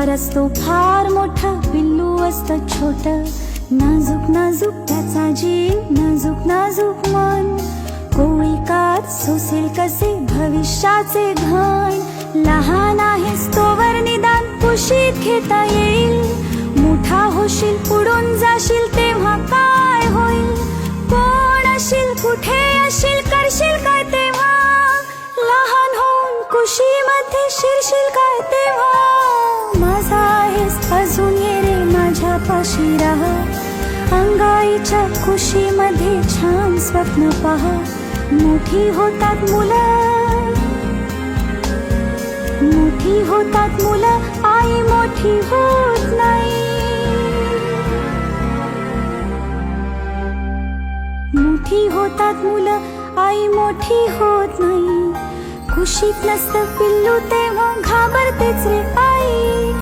संसार असतो फार मोठा, पिल्लू असतं छोट, नाजूक नाजूक त्याचा जीव, नाजूक नाजूक मन, कोळी कात सोसेल कसे भविष्याचे घन, लहान आहेस तोवर निदान कुशीत घेता येईल, मोठा होशील पुढून जाशील तेव्हा काय होईल, कोण अशील कुठे अशील करशील काय तेव्हा, लहान होऊन कुशीमध्ये शिरशील काय तेव्हा, माझा आहेस अजून ये रे माझ्या पाशी राहा, अंगाईच्या कुशीमध्ये छान स्वप्न पहा, मोठी होतात मुलं, मोठी होतात मुलं, आई मोठी होत नाही, मोठी होतात मुलं, आई मोठी होत नाही, कुशीत नसतं पिल्लू तेव्हा घाबरतेच रे आई.